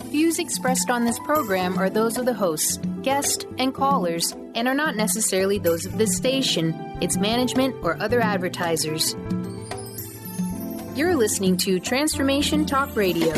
Views expressed on this program are those of the host, guest, and callers, and are not necessarily those of this station, its management, or other advertisers. You're listening to Transformation Talk Radio.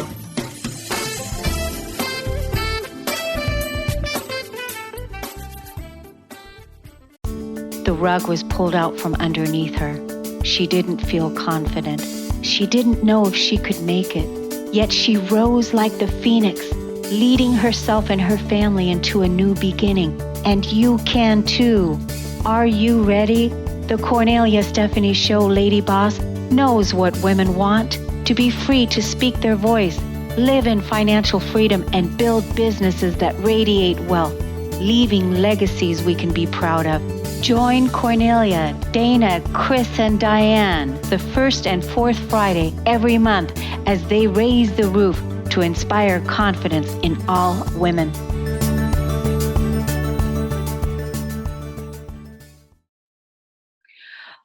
The rug was pulled out from underneath her. She didn't feel confident. She didn't know if she could make it. Yet she rose like the phoenix, leading herself and her family into a new beginning. And you can too. Are you ready? The Kornelia Stephanie Show Lady Boss knows what women want: to be free to speak their voice, live in financial freedom, and build businesses that radiate wealth, leaving legacies we can be proud of. Join Kornelia, Dana, Chris, and Diane the first and fourth Friday every month as they raise the roof to inspire confidence in all women.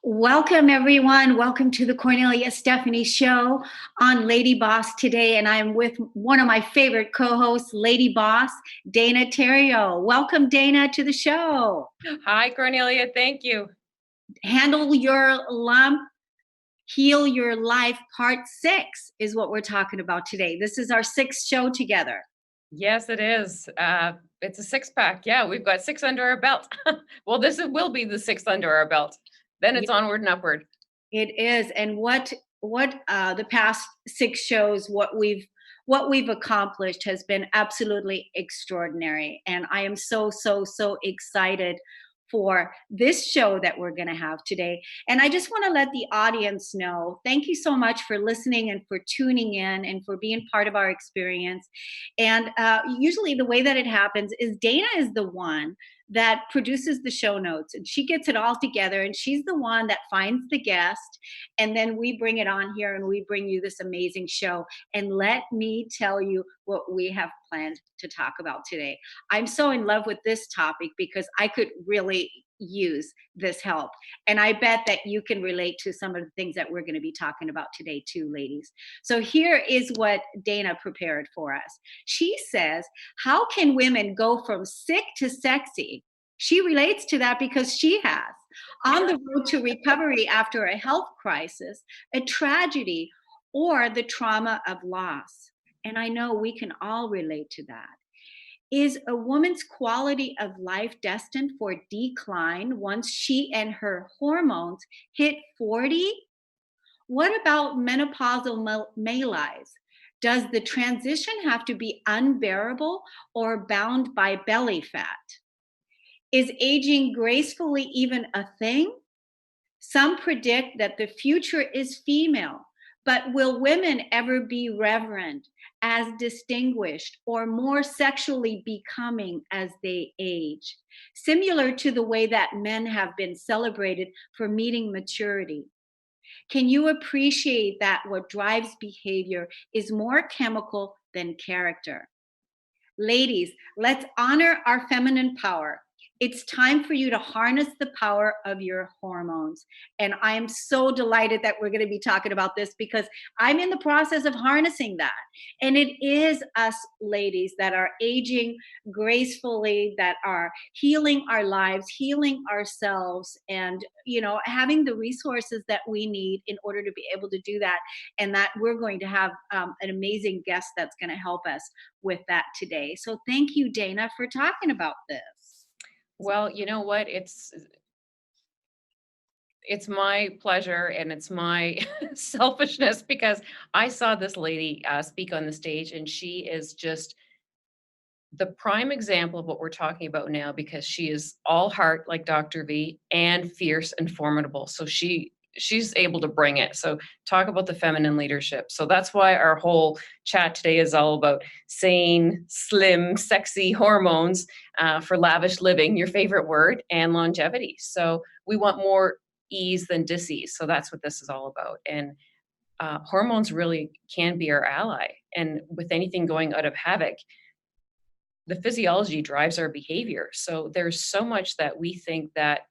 Welcome, everyone. Welcome to the Kornelia Stephanie Show on Lady Boss today. And I'm with one of my favorite co-hosts, Lady Boss, Dana Theriault. Welcome, Dana, to the show. Hi, Kornelia. Thank you. Handle Your Lump, Heal Your Life, Part 6 is what we're talking about today. This is our 6th show together. Yes, it is. It's a 6-pack. Yeah, we've got 6 under our belt. Well, will be the 6th under our belt. Then it's onward and upward. It is. And what the past 6 shows, what we've accomplished has been absolutely extraordinary. And I am so excited for this show that we're going to have today. And I just want to let the audience know, thank you so much for listening and for tuning in and for being part of our experience. And usually the way that it happens is Dana is the one that produces the show notes, and she gets it all together, and she's the one that finds the guest, and then we bring it on here and we bring you this amazing show. And let me tell you what we have planned to talk about today. I'm so in love with this topic because I could really use this help, and I bet that you can relate to some of the things that we're going to be talking about today too, ladies. So here is what Dana prepared for us. She says, how can women go from sick to sexy? She relates to that because she has. On the road to recovery after a health crisis, a tragedy, or the trauma of loss. And I know we can all relate to that. Is a woman's quality of life destined for decline once she and her hormones hit 40? What about menopausal malaise? Does the transition have to be unbearable or bound by belly fat? Is aging gracefully even a thing? Some predict that the future is female, but will women ever be reverend, as distinguished, or more sexually becoming as they age? Similar to the way that men have been celebrated for meeting maturity. Can you appreciate that what drives behavior is more chemical than character? Ladies, let's honor our feminine power. It's time for you to harness the power of your hormones. And I'm so delighted that we're going to be talking about this because I'm in the process of harnessing that. And it is us ladies that are aging gracefully, that are healing our lives, healing ourselves, and, having the resources that we need in order to be able to do that. And that we're going to have an amazing guest that's going to help us with that today. So thank you, Dana, for talking about this. Well, you know what? It's my pleasure and it's my selfishness because I saw this lady speak on the stage, and she is just the prime example of what we're talking about now, because she is all heart like Dr. V and fierce and formidable. So she's able to bring it. So talk about the feminine leadership. So that's why our whole chat today is all about sane, slim, sexy hormones for lavish living, your favorite word, and longevity. So we want more ease than dis-ease. So that's what this is all about. And hormones really can be our ally. And with anything going out of havoc, the physiology drives our behavior. So there's so much that we think that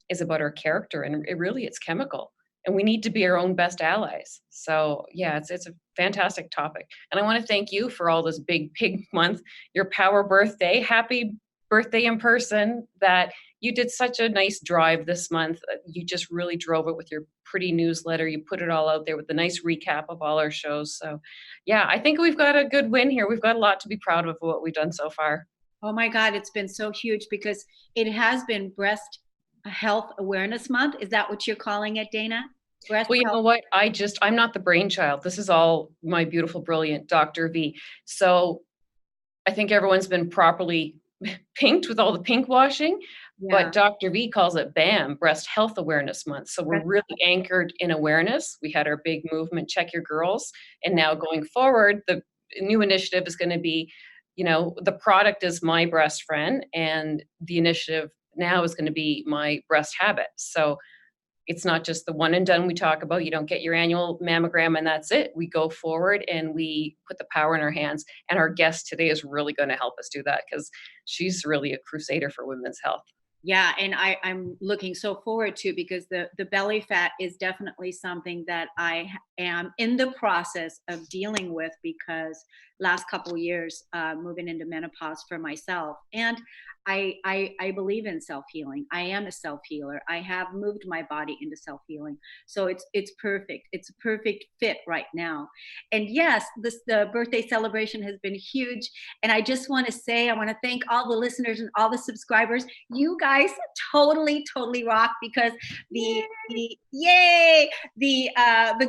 is about our character, and it's chemical. And we need to be our own best allies. So yeah, it's a fantastic topic. And I want to thank you for all this big pig month, your power birthday. Happy birthday in person, that you did such a nice drive this month. You just really drove it with your pretty newsletter. You put it all out there with a nice recap of all our shows. So yeah, I think we've got a good win here. We've got a lot to be proud of what we've done so far. Oh my God, it's been so huge because it has been Breast Health Awareness Month. Is that what you're calling it, Dana? Breast Well, you health. know what? I'm not the brainchild. This is all my beautiful, brilliant Dr. V. So I think everyone's been properly pinked with all the pink washing, Yeah. but Dr. V calls it BAM, Breast Health Awareness Month. So we're really anchored in awareness. We had our big movement, Check Your Girls. And now going forward, the new initiative is going to be, the product is my breast friend, and the initiative now is going to be my breast habit. So it's not just the one and done we talk about. You don't get your annual mammogram and that's it. We go forward and we put the power in our hands. And our guest today is really going to help us do that, because she's really a crusader for women's health. Yeah, and I'm looking so forward to, because the belly fat is definitely something that I am in the process of dealing with, because last couple of years moving into menopause for myself, and I believe in self-healing. I am a self-healer. I have moved my body into self-healing, so it's perfect. It's a perfect fit right now. And yes, the birthday celebration has been huge, and I just want to say, I want to thank all the listeners and all the subscribers. You guys totally rock, because the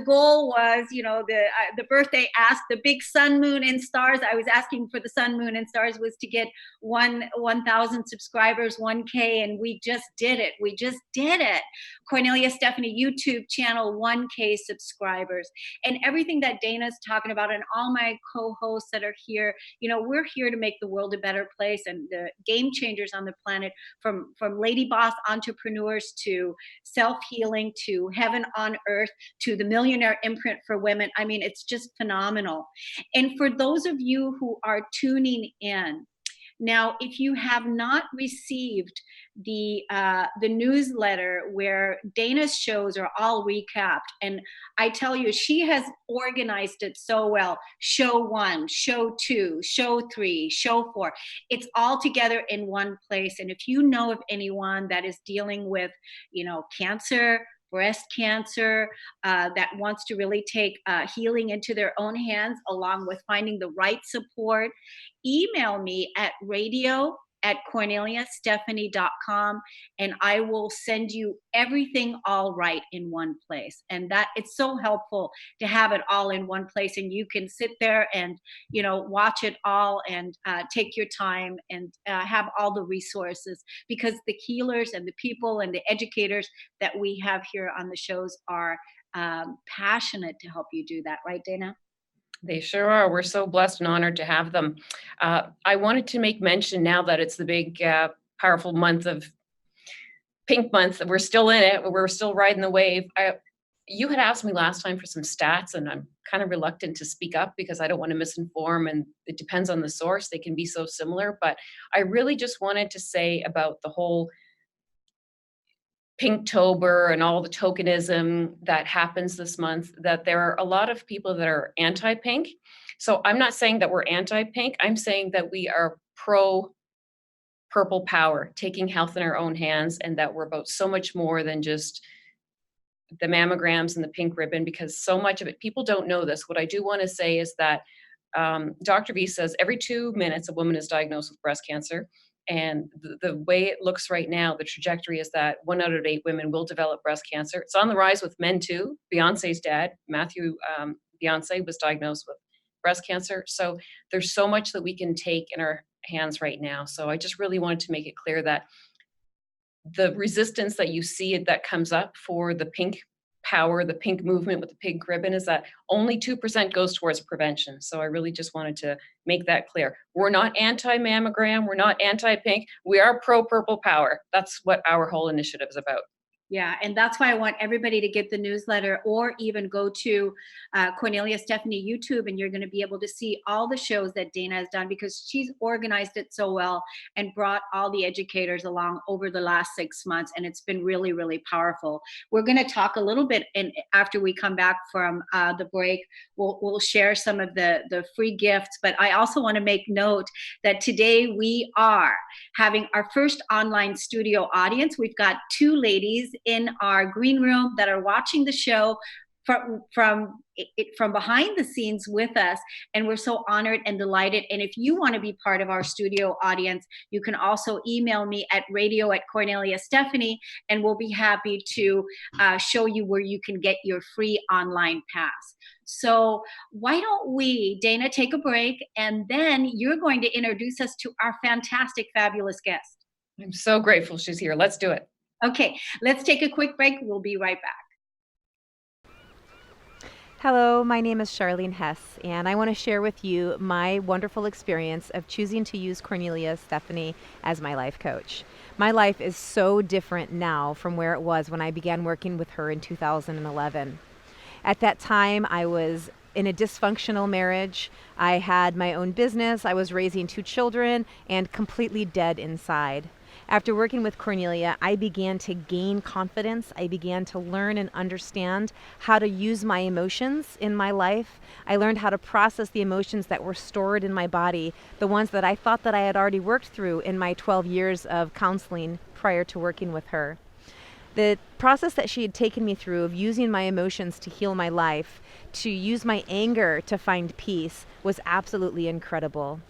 goal was, the birthday asked, the big sun, moon, and stars. I was asking for the sun, moon, and stars was to get 1,000 subscribers, 1K, and we just did it. Kornelia Stephanie YouTube channel, 1K subscribers, and everything that Dana's talking about, and all my co-hosts that are here. We're here to make the world a better place, and the game changers on the planet, from lady boss entrepreneurs to self-healing to heaven on earth to the millionaire imprint for women. I mean, it's just phenomenal. And for those of you who are tuning in now, if you have not received the newsletter where Dana's shows are all recapped, and I tell you, she has organized it so well. Show 1, show 2, show 3, show 4. It's all together in one place. And if you know of anyone that is dealing with, cancer, breast cancer, that wants to really take healing into their own hands, along with finding the right support, email me at radio@korneliastephanie.com, and I will send you everything all right in one place. And that it's so helpful to have it all in one place, and you can sit there and watch it all, and take your time, and have all the resources, because the healers and the people and the educators that we have here on the shows are passionate to help you do that, right, Dana? They sure are. We're so blessed and honored to have them. I wanted to make mention, now that it's the big, powerful month of Pink Month, we're still in it. We're still riding the wave. You had asked me last time for some stats, and I'm kind of reluctant to speak up because I don't want to misinform, and it depends on the source. They can be so similar, but I really just wanted to say about the whole Pinktober and all the tokenism that happens this month, that there are a lot of people that are anti-pink. So I'm not saying that we're anti-pink. I'm saying that we are pro-purple power, taking health in our own hands, and that we're about so much more than just the mammograms and the pink ribbon, because so much of it, people don't know this. What I do want to say is that Dr. V says every 2 minutes a woman is diagnosed with breast cancer. And the way it looks right now, the trajectory is that 1 out of 8 women will develop breast cancer. It's on the rise with men too. Beyonce's dad, Matthew Beyonce, was diagnosed with breast cancer. So there's so much that we can take in our hands right now. So I just really wanted to make it clear that the resistance that you see that comes up for the pink power, the pink movement with the pink ribbon, is that only 2% goes towards prevention. So I really just wanted to make that clear. We're not anti-mammogram. We're not anti-pink. We are pro-purple power. That's what our whole initiative is about. Yeah, and that's why I want everybody to get the newsletter or even go to Cornelia Stephanie YouTube, and you're going to be able to see all the shows that Dana has done because she's organized it so well and brought all the educators along over the last 6 months, and it's been really, really powerful. We're going to talk a little bit, and after we come back from the break, we'll share some of the free gifts. But I also want to make note that today we are having our first online studio audience. We've got two ladies in our green room that are watching the show from behind the scenes with us, and we're so honored and delighted. And if you want to be part of our studio audience, you can also email me at radio@Cornelia and we'll be happy to show you where you can get your free online pass. So why don't we, Dana, take a break, and then you're going to introduce us to our fantastic, fabulous guest. I'm so grateful she's here. Let's do it. Okay, let's take a quick break. We'll be right back. Hello, my name is Charlene Hess, and I want to share with you my wonderful experience of choosing to use Kornelia Stephanie as my life coach. My life is so different now from where it was when I began working with her in 2011. At that time, I was in a dysfunctional marriage. I had my own business. I was raising 2 children and completely dead inside. After working with Kornelia, I began to gain confidence. I began to learn and understand how to use my emotions in my life. I learned how to process the emotions that were stored in my body, the ones that I thought that I had already worked through in my 12 years of counseling prior to working with her. The process that she had taken me through of using my emotions to heal my life, to use my anger to find peace, was absolutely incredible.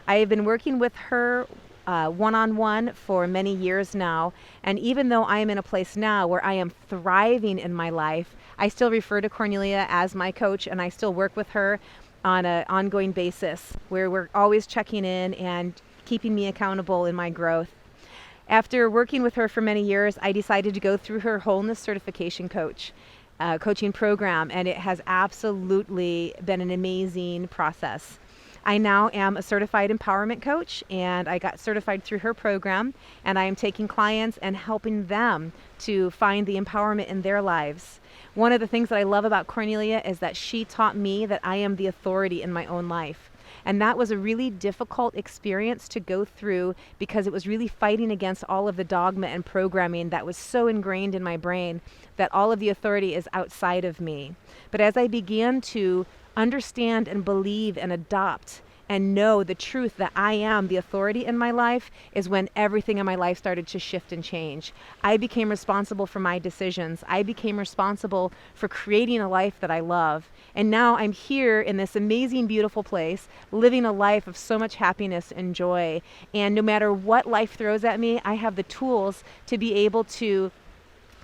I have been working with her one-on-one for many years now, and even though I am in a place now where I am thriving in my life, I still refer to Kornelia as my coach, and I still work with her on an ongoing basis where we're always checking in and keeping me accountable in my growth. After working with her for many years, I decided to go through her wholeness certification coaching program, and it has absolutely been an amazing process. I now am a certified empowerment coach, and I got certified through her program, and I am taking clients and helping them to find the empowerment in their lives. One of the things that I love about Kornelia is that she taught me that I am the authority in my own life. And that was a really difficult experience to go through because it was really fighting against all of the dogma and programming that was so ingrained in my brain that all of the authority is outside of me. But as I began to understand and believe and adopt and know the truth that I am the authority in my life, is when everything in my life started to shift and change. I became responsible for my decisions. I became responsible for creating a life that I love. And now I'm here in this amazing, beautiful place, living a life of so much happiness and joy. And no matter what life throws at me, I have the tools to be able to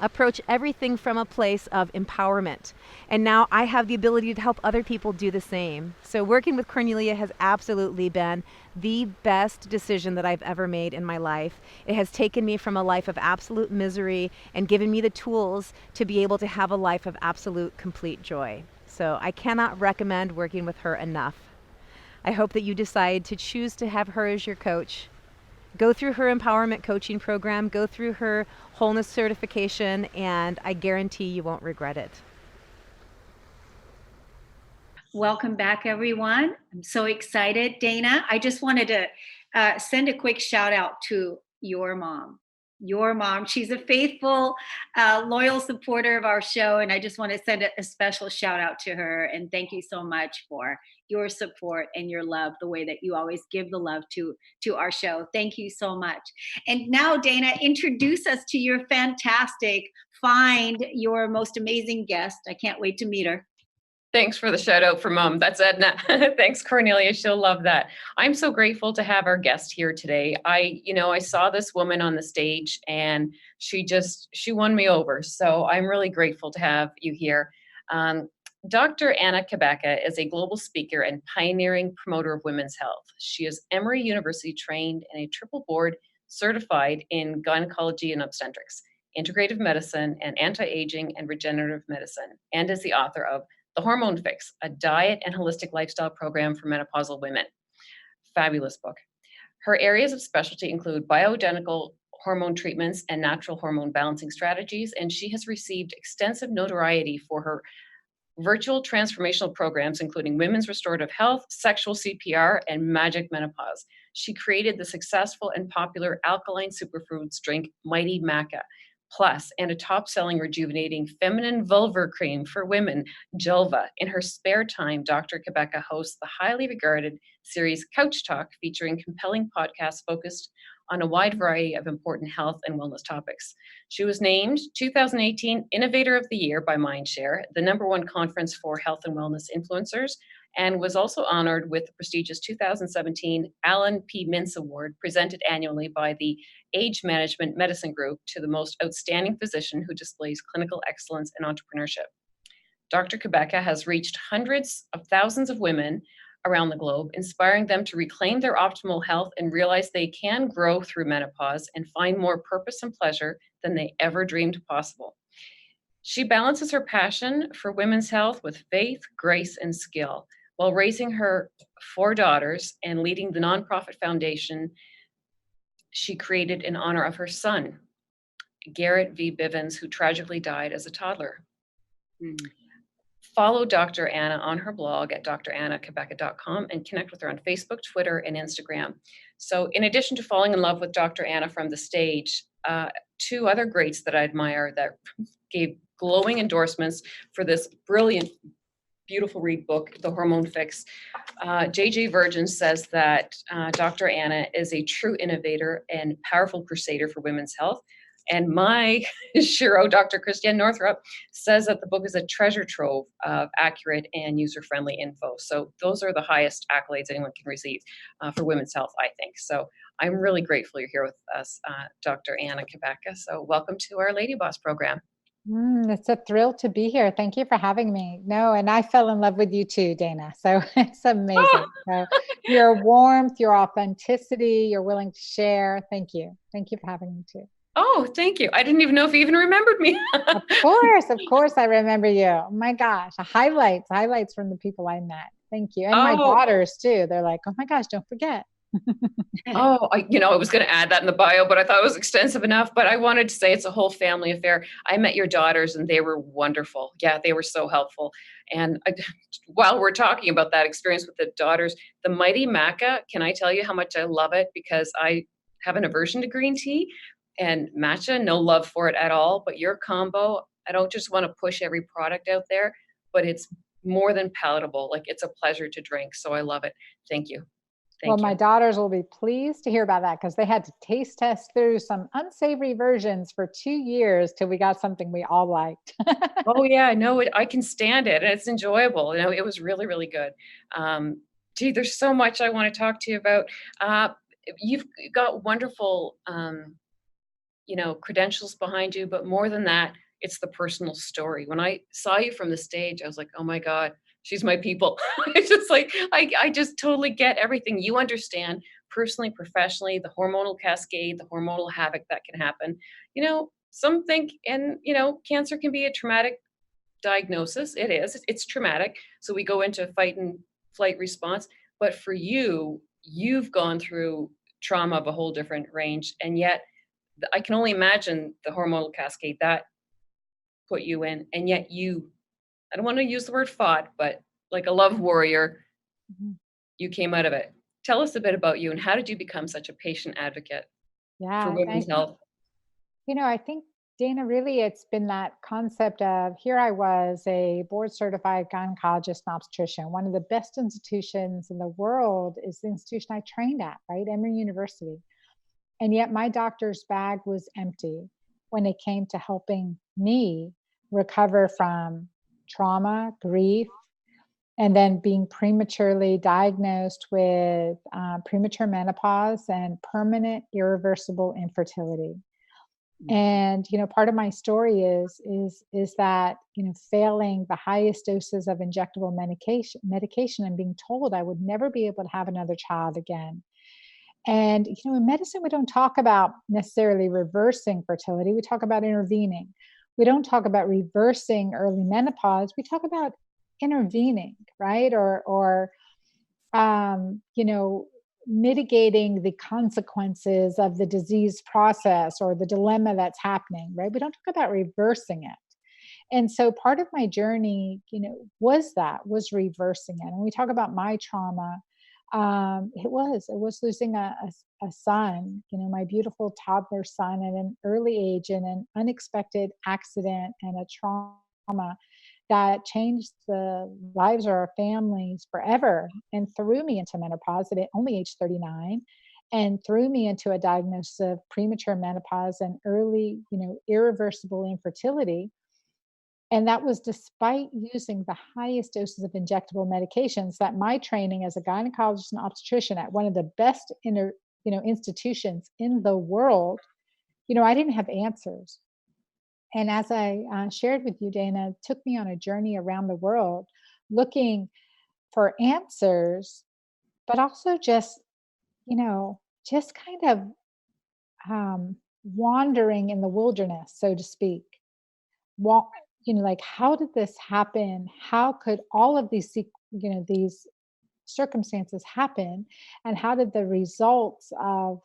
approach everything from a place of empowerment. And now I have the ability to help other people do the same. So working with Kornelia has absolutely been the best decision that I've ever made in my life. It has taken me from a life of absolute misery and given me the tools to be able to have a life of absolute, complete joy. So I cannot recommend working with her enough. I hope that you decide to choose to have her as your coach. Go through her empowerment coaching program, go through her wholeness certification, and I guarantee you won't regret it. Welcome back, everyone. I'm so excited. Dana, I just wanted to send a quick shout out to your mom. Your mom, she's a faithful, loyal supporter of our show, and I just want to send a special shout out to her, and thank you so much for your support and your love, the way that you always give the love to our show. Thank you so much. And now, Dana, introduce us to your fantastic, find your most amazing guest. I can't wait to meet her. Thanks for the shout out from Mom. That's Edna. Thanks, Kornelia. She'll love that. I'm so grateful to have our guest here today. I saw this woman on the stage and she won me over. So I'm really grateful to have you here. Dr. Anna Cabeca is a global speaker and pioneering promoter of women's health. She is Emory University trained and a triple board certified in gynecology and obstetrics, integrative medicine, and anti-aging and regenerative medicine, and is the author of The Hormone Fix, a diet and holistic lifestyle program for menopausal women. Fabulous book. Her areas of specialty include bioidentical hormone treatments and natural hormone balancing strategies, and she has received extensive notoriety for her virtual transformational programs, including women's restorative health, sexual CPR, and magic menopause. She created the successful and popular alkaline superfoods drink Mighty Maca Plus and a top-selling rejuvenating feminine vulvar cream for women, Jelva. In her spare time, Dr. Cabeca hosts the highly regarded series Couch Talk, featuring compelling podcasts focused on a wide variety of important health and wellness topics. She was named 2018 Innovator of the Year by Mindshare, the #1 conference for health and wellness influencers, and was also honored with the prestigious 2017 Alan P. Mintz Award, presented annually by the Age Management Medicine Group to the most outstanding physician who displays clinical excellence and entrepreneurship. Dr. Cabeca has reached hundreds of thousands of women around the globe, inspiring them to reclaim their optimal health and realize they can grow through menopause and find more purpose and pleasure than they ever dreamed possible. She balances her passion for women's health with faith, grace, and skill while raising her 4 daughters and leading the nonprofit foundation she created in honor of her son, Garrett V. Bivens, who tragically died as a toddler. Follow Dr. Anna on her blog at drannacabeca.com and connect with her on Facebook, Twitter, and Instagram. So in addition to falling in love with Dr. Anna from the stage, 2 other greats that I admire that gave glowing endorsements for this brilliant, beautiful read book, The Hormone Fix. JJ Virgnin says that Dr. Anna is a true innovator and powerful crusader for women's health. And my Shiro, Dr. Christiane Northrup, says that the book is a treasure trove of accurate and user-friendly info. So those are the highest accolades anyone can receive for women's health, I think. So I'm really grateful you're here with us, Dr. Anna Cabeca. So welcome to our Lady Boss program. It's a thrill to be here. Thank you for having me. No, and I fell in love with you too, Dana. So it's amazing. So your warmth, your authenticity, you're willing to share. Thank you. Thank you for having me too. Oh, thank you. I didn't even know if you even remembered me. Of course I remember you. Oh my gosh, highlights from the people I met. Thank you. And my daughters too. They're like, oh my gosh, don't forget. I was going to add that in the bio, but I thought it was extensive enough. But I wanted to say it's a whole family affair. I met your daughters and they were wonderful. Yeah, they were so helpful. And while we're talking about that experience with the daughters, the Mighty Maca, can I tell you how much I love it? Because I have an aversion to green tea and matcha, no love for it at all. But your combo, I don't just want to push every product out there, but it's more than palatable. Like, it's a pleasure to drink. So I love it. Thank you. Well, my daughters will be pleased to hear about that because they had to taste test through some unsavory versions for 2 years till we got something we all liked. Oh yeah, no, I can stand it and it's enjoyable. It was really, really good. There's so much I want to talk to you about. You've got wonderful, credentials behind you, but more than that, it's the personal story. When I saw you from the stage, I was like, oh my God, she's my people. It's just like, I just totally get everything. You understand personally, professionally, the hormonal cascade, the hormonal havoc that can happen. Some think, and, cancer can be a traumatic diagnosis. It is, it's traumatic. So we go into fight and flight response. But for you, you've gone through trauma of a whole different range. And yet I can only imagine the hormonal cascade that put you in. And yet I don't want to use the word fought, but like a love warrior, you came out of it. Tell us a bit about you and how did you become such a patient advocate for women's health? I think, Dana, really it's been that concept of, here I was, a board certified gynecologist and obstetrician. One of the best institutions in the world is the institution I trained at, right? Emory University. And yet my doctor's bag was empty when it came to helping me recover from trauma, grief, and then being prematurely diagnosed with premature menopause and permanent irreversible infertility. And, part of my story is that, failing the highest doses of injectable medication and being told I would never be able to have another child again. And, in medicine, we don't talk about necessarily reversing fertility. We talk about intervening. We don't talk about reversing early menopause. We talk about intervening, right? Or mitigating the consequences of the disease process or the dilemma that's happening, right? We don't talk about reversing it. And so part of my journey, was reversing it. And we talk about my trauma. It was losing a son, my beautiful toddler son at an early age in an unexpected accident and a trauma that changed the lives of our families forever and threw me into menopause at only age 39 and threw me into a diagnosis of premature menopause and early, irreversible infertility. And that was despite using the highest doses of injectable medications that my training as a gynecologist and obstetrician at one of the best institutions in the world, I didn't have answers. And as I shared with you, Dana, it took me on a journey around the world looking for answers, but also just kind of wandering in the wilderness, so to speak. Like, how did this happen? How could all of these circumstances happen? And how did the results of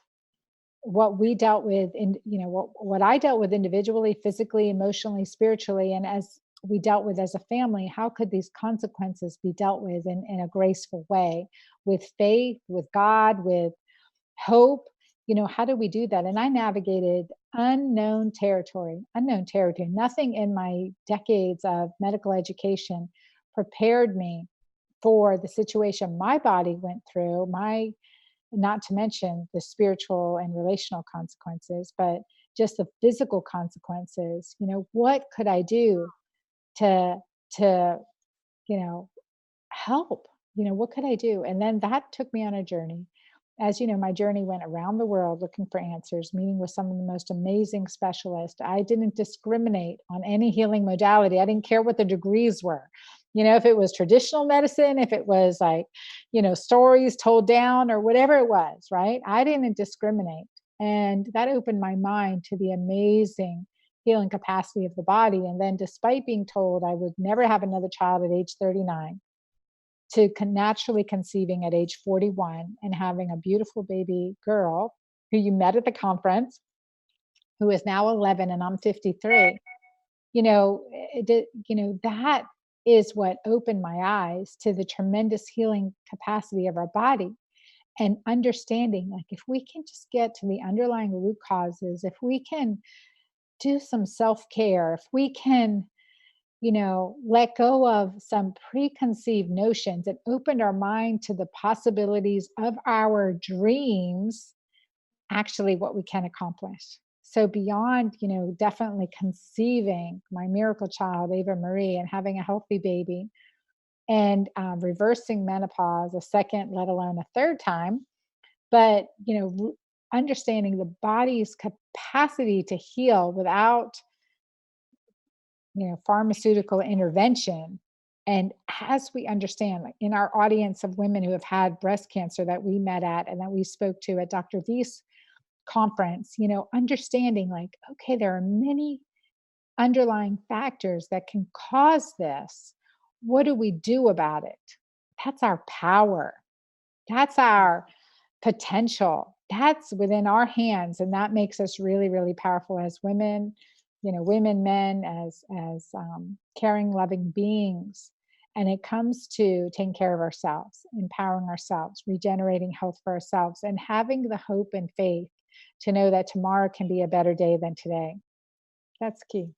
what we dealt with what I dealt with individually, physically, emotionally, spiritually, and as we dealt with as a family, how could these consequences be dealt with in a graceful way, with faith, with God, with hope? How do we do that? And I navigated unknown territory. Nothing in my decades of medical education prepared me for the situation my body went through, not to mention the spiritual and relational consequences, but just the physical consequences. What could I do to help? What could I do? And then that took me on a journey. As you know, my journey went around the world looking for answers, meeting with some of the most amazing specialists. I didn't discriminate on any healing modality. I didn't care what the degrees were. If it was traditional medicine, if it was like, stories told down or whatever it was, right? I didn't discriminate. And that opened my mind to the amazing healing capacity of the body. And then despite being told I would never have another child at age 39, to naturally conceiving at age 41 and having a beautiful baby girl who you met at the conference, who is now 11 and I'm 53, that is what opened my eyes to the tremendous healing capacity of our body and understanding, like, if we can just get to the underlying root causes, if we can do some self-care, if we can, let go of some preconceived notions and opened our mind to the possibilities of our dreams, actually what we can accomplish. So beyond, definitely conceiving my miracle child, Ava Marie, and having a healthy baby and reversing menopause a second, let alone a third time, but, understanding the body's capacity to heal without, pharmaceutical intervention. And as we understand, like in our audience of women who have had breast cancer that we met at and that we spoke to at Dr. V's conference, understanding like, okay, there are many underlying factors that can cause this. What do we do about it? That's our power. That's our potential. That's within our hands. And that makes us really, really powerful as women, women, men, as caring, loving beings. And it comes to taking care of ourselves, empowering ourselves, regenerating health for ourselves, and having the hope and faith to know that tomorrow can be a better day than today. That's key.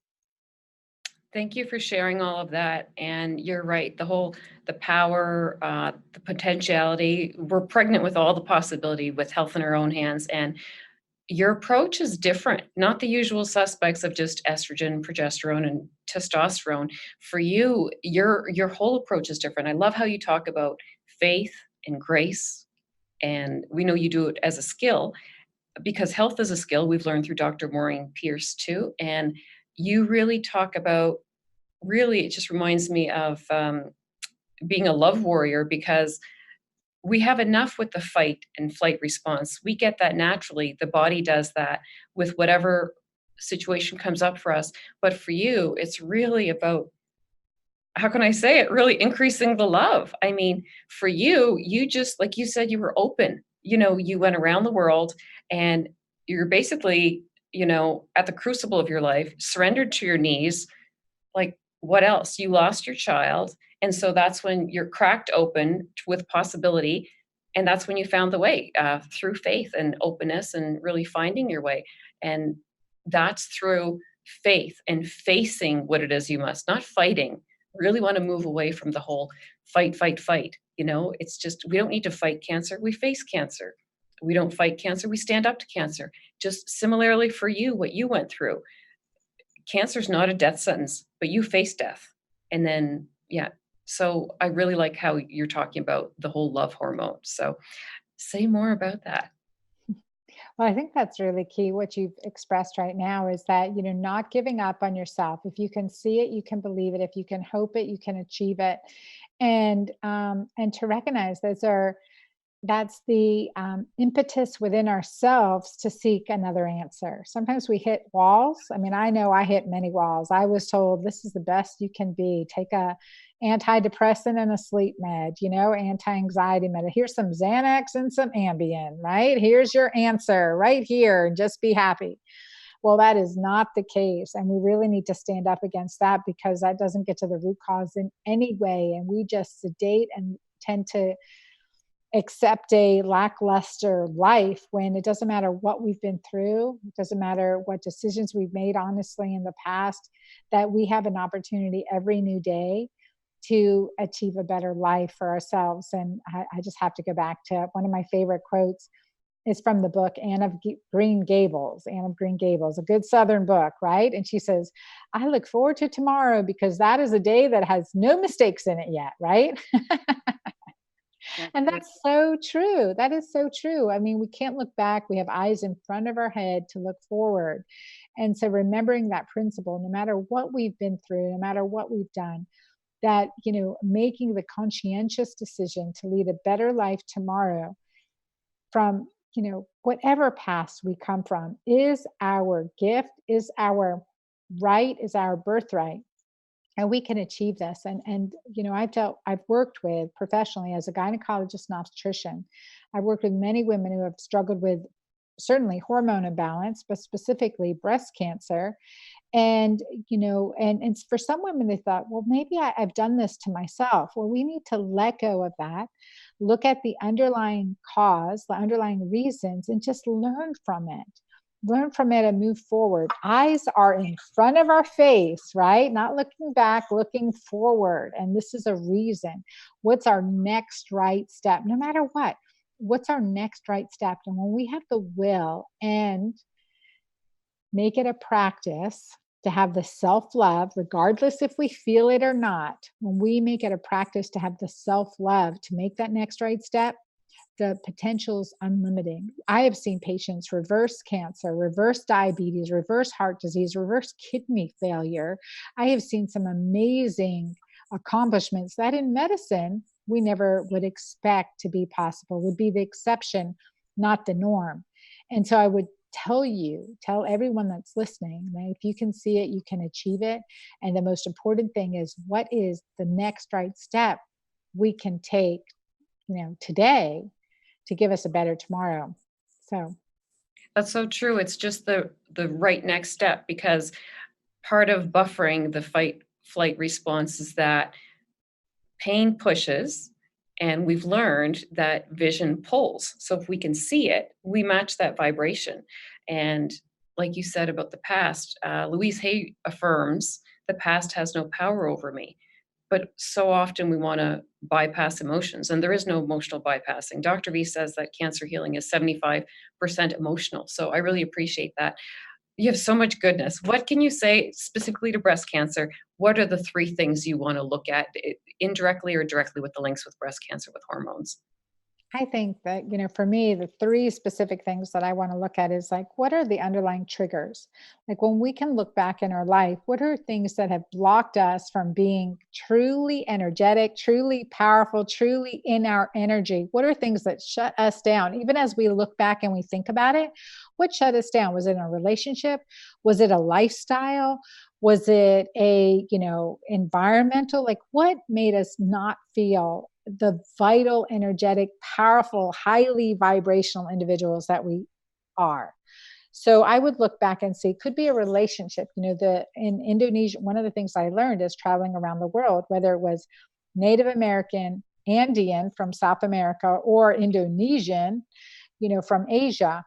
Thank you for sharing all of that. And you're right, the power, the potentiality, we're pregnant with all the possibility with health in our own hands. And your approach is different, not the usual suspects of just estrogen, progesterone, and testosterone. For you, your whole approach is different. I love how you talk about faith and grace. And we know you do it as a skill because health is a skill. We've learned through Dr. Maureen Pierce too. And you really talk about, it just reminds me of being a love warrior, because we have enough with the fight and flight response. We get that naturally. The body does that with whatever situation comes up for us. But for you, it's really about, how can I say it, really increasing the love. I mean, for you, you just, like you said, you were open you went around the world and you're basically, at the crucible of your life, surrendered to your knees. Like, what else? You lost your child. And so that's when you're cracked open with possibility. And that's when you found the way, through faith and openness and really finding your way. And that's through faith and facing what it is you must, not fighting. Really want to move away from the whole fight, fight, fight. It's just, we don't need to fight cancer. We face cancer. We don't fight cancer. We stand up to cancer. Just similarly for you, what you went through. Cancer's not a death sentence, but you face death. And then, yeah. So I really like how you're talking about the whole love hormone. So say more about that. Well, I think that's really key. What you've expressed right now is that, not giving up on yourself. If you can see it, you can believe it. If you can hope it, you can achieve it. And to recognize that's the impetus within ourselves to seek another answer. Sometimes we hit walls. I mean, I know I hit many walls. I was told this is the best you can be. Take a antidepressant and a sleep med, anti-anxiety med. Here's some Xanax and some Ambien, right? Here's your answer right here, and just be happy. Well, that is not the case. And we really need to stand up against that, because that doesn't get to the root cause in any way. And we just sedate and tend to accept a lackluster life when it doesn't matter what we've been through. It doesn't matter what decisions we've made honestly in the past, that we have an opportunity every new day to achieve a better life for ourselves. And I just have to go back to one of my favorite quotes. Is from the book Anne of Green Gables, a good Southern book, right? And she says, I look forward to tomorrow because that is a day that has no mistakes in it yet, right? And that's so true. That is so true. I mean, we can't look back. We have eyes in front of our head to look forward. And so remembering that principle, no matter what we've been through, no matter what we've done, that, making the conscientious decision to lead a better life tomorrow from, whatever past we come from is our gift, is our right, is our birthright. And we can achieve this. And I've worked with professionally as a gynecologist and obstetrician. I've worked with many women who have struggled with certainly hormone imbalance, but specifically breast cancer. And, and for some women, they thought, well, maybe I've done this to myself. Well, we need to let go of that, look at the underlying cause, the underlying reasons, and just learn from it. Learn from it and move forward. Eyes are in front of our face, right? Not looking back, looking forward. And this is a reason. What's our next right step? No matter what, what's our next right step? And when we have the will and make it a practice to have the self-love, regardless if we feel it or not, when we make it a practice to have the self-love to make that next right step, the potential's unlimited. I have seen patients reverse cancer, reverse diabetes, reverse heart disease, reverse kidney failure. I have seen some amazing accomplishments that in medicine we never would expect to be possible, would be the exception, not the norm. And so I would tell everyone that's listening that if you can see it, you can achieve it. And the most important thing is, what is the next right step we can take, today to give us a better tomorrow. So that's so true. It's just the right next step, because part of buffering the fight flight response is that pain pushes, and we've learned that vision pulls. So if we can see it, we match that vibration. And like you said about the past, Louise Hay affirms the past has no power over me. But so often we want to bypass emotions, and there is no emotional bypassing. Dr. V says that cancer healing is 75% emotional. So I really appreciate that. You have so much goodness. What can you say specifically to breast cancer? What are the 3 things you want to look at, indirectly or directly with the links with breast cancer with hormones? I think that, for me, the 3 specific things that I want to look at is like, what are the underlying triggers? Like when we can look back in our life, what are things that have blocked us from being truly energetic, truly powerful, truly in our energy? What are things that shut us down? Even as we look back and we think about it, what shut us down? Was it a relationship? Was it a lifestyle? Was it a, environmental? Like what made us not feel the vital, energetic, powerful, highly vibrational individuals that we are. So I would look back and see, could be a relationship. In Indonesia, one of the things I learned is traveling around the world, whether it was Native American, Andean from South America, or Indonesian, from Asia.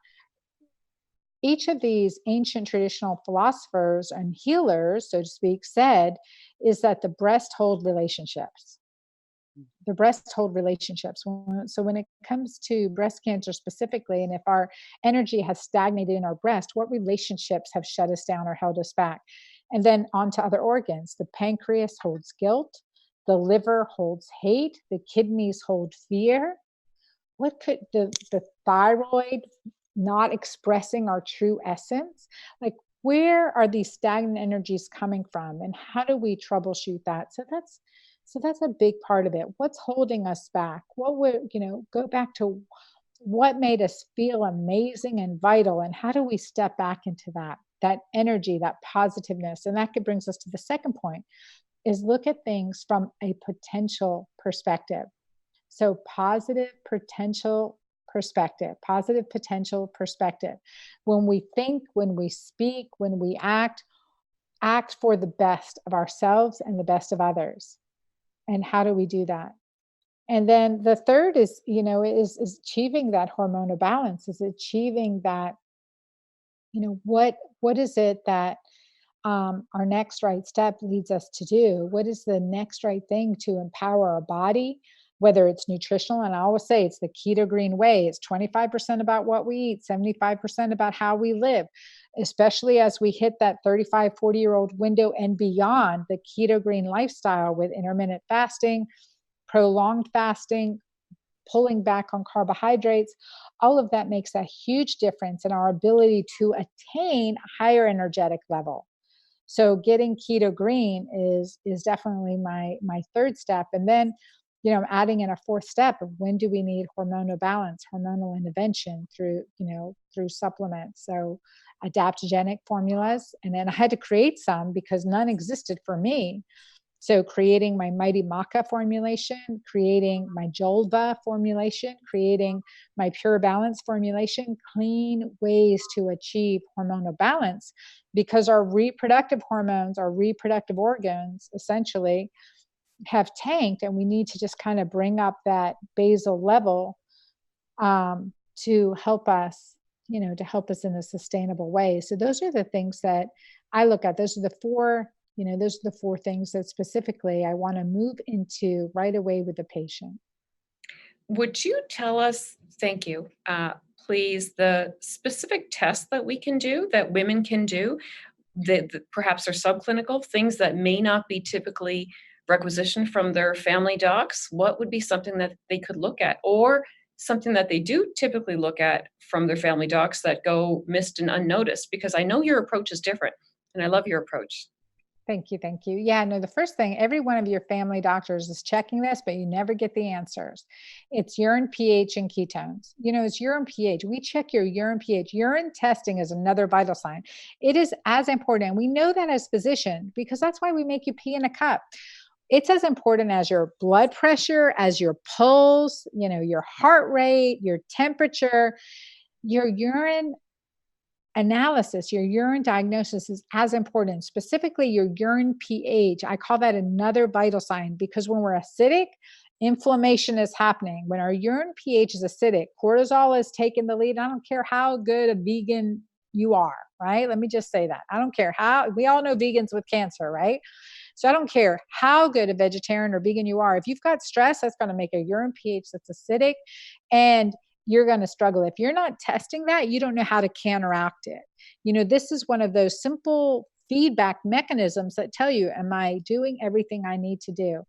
Each of these ancient traditional philosophers and healers, so to speak, said is that the breast hold relationships. The breasts hold relationships. So when it comes to breast cancer specifically, and if our energy has stagnated in our breast, what relationships have shut us down or held us back? And then on to other organs. The pancreas holds guilt. The liver holds hate. The kidneys hold fear. What could the thyroid not expressing our true essence? Like, where are these stagnant energies coming from? And how do we troubleshoot that? So that's a big part of it. What's holding us back? What would, go back to what made us feel amazing and vital, and how do we step back into that energy, that positiveness? And that brings us to the second point, is look at things from a potential perspective. So positive potential perspective. When we think, when we speak, when we act for the best of ourselves and the best of others. And how do we do that? And then the third is, is achieving that hormonal balance, is achieving that, what is it that our next right step leads us to do? What is the next right thing to empower our body, whether it's nutritional? And I always say it's the keto green way. It's 25% about what we eat, 75% about how we live, especially as we hit that 35, 40-year-old window and beyond. The keto green lifestyle with intermittent fasting, prolonged fasting, pulling back on carbohydrates, all of that makes a huge difference in our ability to attain a higher energetic level. So getting keto green is definitely my third step. And then, I'm adding in a fourth step of when do we need hormonal balance, hormonal intervention through supplements. So adaptogenic formulas. And then I had to create some because none existed for me. So creating my Mighty Maca formulation, creating my Jolva formulation, creating my Pure Balance formulation, clean ways to achieve hormonal balance, because our reproductive hormones, our reproductive organs essentially have tanked, and we need to just kind of bring up that basal level to help us, to help us in a sustainable way. So those are the things that I look at. Those are the four things that specifically I want to move into right away with the patient. Would you tell us, thank you, please, the specific tests that we can do, that women can do, that perhaps are subclinical, things that may not be typically requisitioned from their family docs? What would be something that they could look at, or something that they do typically look at from their family docs that go missed and unnoticed? Because I know your approach is different, and I love your approach. Thank you. Yeah, no, the first thing, every one of your family doctors is checking this, but you never get the answers. It's urine pH and ketones. It's urine pH. We check your urine pH. Urine testing is another vital sign. It is as important. And we know that as physicians, because that's why we make you pee in a cup. It's as important as your blood pressure, as your pulse, your heart rate, your temperature. Your urine analysis, your urine diagnosis is as important, specifically your urine pH. I call that another vital sign, because when we're acidic, inflammation is happening. When our urine pH is acidic, cortisol is taking the lead. I don't care how good a vegan you are, right? Let me just say that. I don't care how, we all know vegans with cancer, right? So I don't care how good a vegetarian or vegan you are. If you've got stress, that's going to make a urine pH that's acidic, and you're going to struggle. If you're not testing that, you don't know how to counteract it. This is one of those simple feedback mechanisms that tell you, am I doing everything I need to do?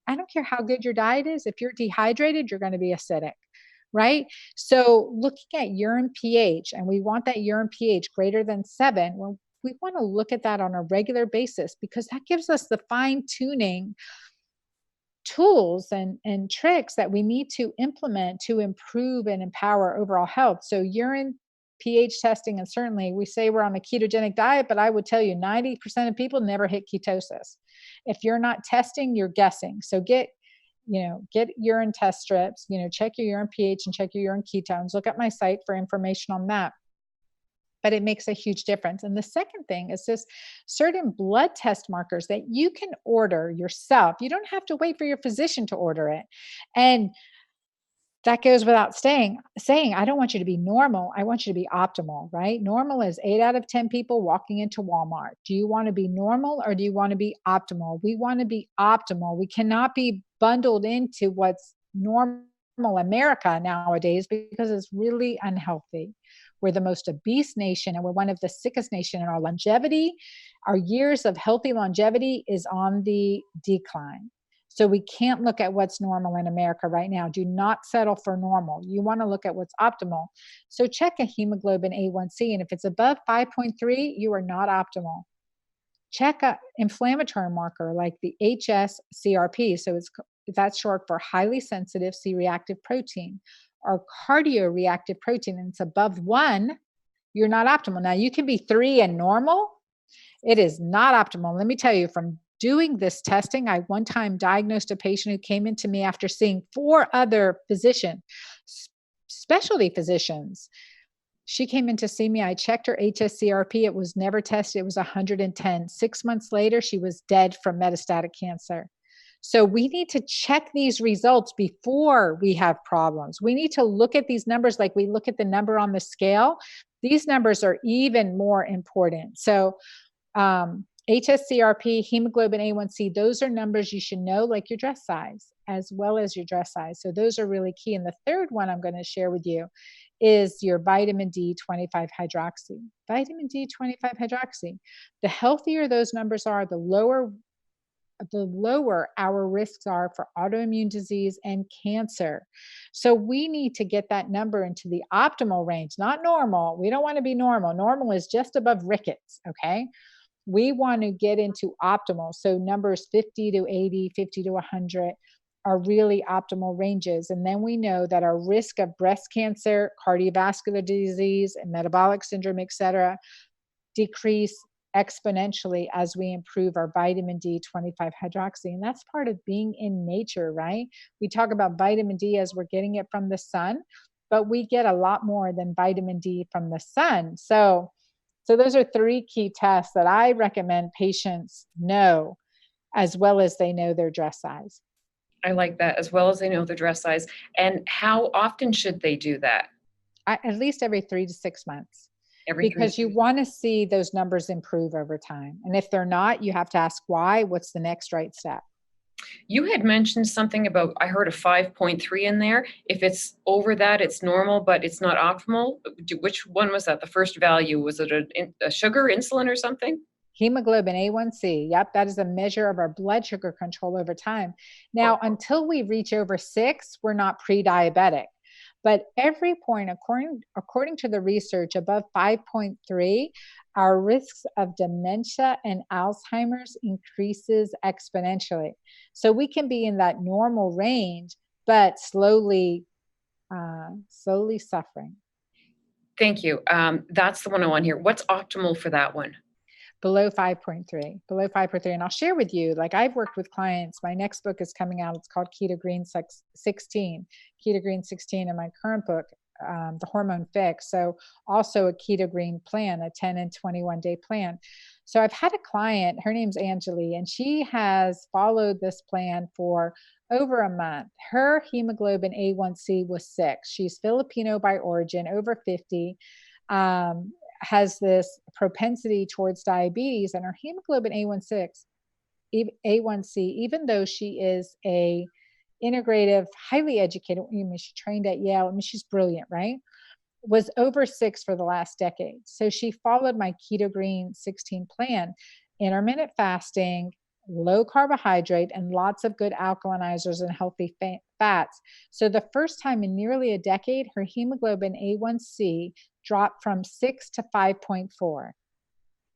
I don't care how good your diet is. If you're dehydrated, you're going to be acidic, right? So looking at urine pH, and we want that urine pH greater than 7. Well, we want to look at that on a regular basis, because that gives us the fine-tuning tools and tricks that we need to implement to improve and empower overall health. So urine pH testing, and certainly we say we're on a ketogenic diet, but I would tell you 90% of people never hit ketosis. If you're not testing, you're guessing. So get get urine test strips, check your urine pH and check your urine ketones. Look at my site for information on that. But it makes a huge difference. And the second thing is just certain blood test markers that you can order yourself. You don't have to wait for your physician to order it. And that goes without saying, I don't want you to be normal. I want you to be optimal, right? Normal is 8 out of 10 people walking into Walmart. Do you want to be normal or do you want to be optimal? We want to be optimal. We cannot be bundled into what's normal America nowadays because it's really unhealthy. We're the most obese nation and we're one of the sickest nation, and our longevity, our years of healthy longevity is on the decline. So we can't look at what's normal in America right now. Do not settle for normal. You want to look at what's optimal. So check a hemoglobin A1C, and if it's above 5.3, you are not optimal. Check an inflammatory marker like the HS-CRP. So that's short for highly sensitive C-reactive protein, or cardioreactive protein, and it's above 1, you're not optimal. Now you can be 3 and normal. It is not optimal. Let me tell you, from doing this testing, I one time diagnosed a patient who came into me after seeing 4 other physicians, specialty physicians. She came in to see me. I checked her HSCRP. It was never tested. It was 110. 6 months later, she was dead from metastatic cancer. So we need to check these results before we have problems. We need to look at these numbers like we look at the number on the scale. These numbers are even more important. So HSCRP, hemoglobin A1C, those are numbers you should know, like your dress size, as well as your dress size. So those are really key. And the third one I'm going to share with you is your vitamin D25 hydroxy. Vitamin D25 hydroxy. The healthier those numbers are, the lower our risks are for autoimmune disease and cancer. So we need to get that number into the optimal range, not normal. We don't want to be normal. Normal is just above rickets, okay? We want to get into optimal. So numbers 50 to 80, 50 to 100 are really optimal ranges. And then we know that our risk of breast cancer, cardiovascular disease, and metabolic syndrome, et cetera, decrease exponentially as we improve our vitamin D25 hydroxy. And that's part of being in nature, right? We talk about vitamin D as we're getting it from the sun, but we get a lot more than vitamin D from the sun. So those are 3 key tests that I recommend patients know, as well as they know their dress size. I like that, as well as they know their dress size. And how often should they do that? At least every 3 to 6 months. Because you want to see those numbers improve over time. And if they're not, you have to ask why. What's the next right step? You had mentioned something about, I heard a 5.3 in there. If it's over that, it's normal, but it's not optimal. Which one was that? The first value, was it a sugar, insulin or something? Hemoglobin A1C. Yep, that is a measure of our blood sugar control over time. Now, until we reach over 6, we're not pre-diabetic. But every point, according to the research, above 5.3, our risks of dementia and Alzheimer's increases exponentially. So we can be in that normal range, but slowly suffering. Thank you. That's the one I want here. What's optimal for that one? Below 5.3. And I'll share with you, like I've worked with clients, my next book is coming out. It's called Keto Green 16, and my current book, The Hormone Fix. So also a Keto Green plan, a 10 and 21 day plan. So I've had a client, her name's Angeli, and she has followed this plan for over a month. Her hemoglobin A1C was 6. She's Filipino by origin, over 50. Has this propensity towards diabetes, and her hemoglobin A1C, even though she is a integrative, highly educated, she trained at Yale, she's brilliant, right? Was over 6 for the last decade. So she followed my Keto Green 16 plan, intermittent fasting, low carbohydrate, and lots of good alkalinizers and healthy fats. So the first time in nearly a decade, her hemoglobin A1C dropped from 6 to 5.4.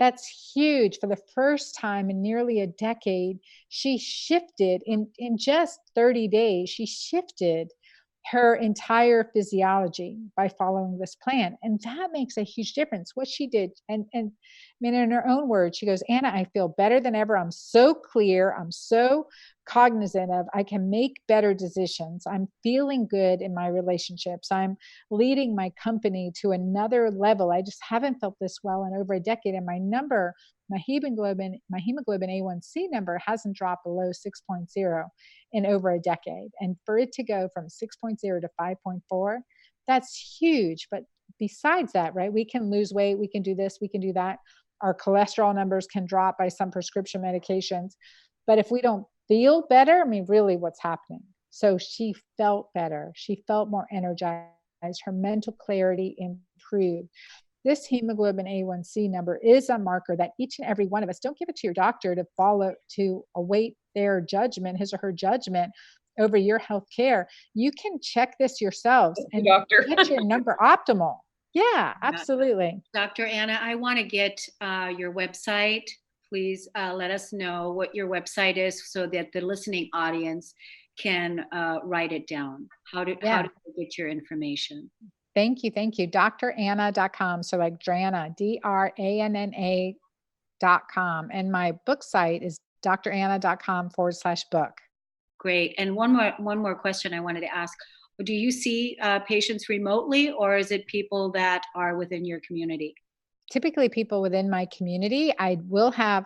That's huge. For the first time in nearly a decade, she shifted in just 30 days. She shifted her entire physiology by following this plan. And that makes a huge difference. What she did, and I mean, in her own words, she goes, Anna, I feel better than ever. I'm so clear. I'm so cognizant of, I can make better decisions. I'm feeling good in my relationships. I'm leading my company to another level. I just haven't felt this well in over a decade. And my hemoglobin A1C number hasn't dropped below 6.0 in over a decade. And for it to go from 6.0 to 5.4, that's huge. But besides that, right, we can lose weight, we can do this, we can do that. Our cholesterol numbers can drop by some prescription medications. But if we don't feel better, I mean, really what's happening? So she felt better. She felt more energized. Her mental clarity improved. This hemoglobin A1C number is a marker that each and every one of us, don't give it to your doctor to await their judgment, his or her judgment over your health care. You can check this yourselves and get your number optimal. Yeah, absolutely. Dr. Anna, I want to get your website. Please let us know what your website is so that the listening audience can write it down. How do you get your information? Thank you. DrAnna.com. So like Drana, DRANNA.com. And my book site is DrAnna.com/book. Great. And one more question I wanted to ask. Do you see patients remotely, or is it people that are within your community? Typically people within my community. I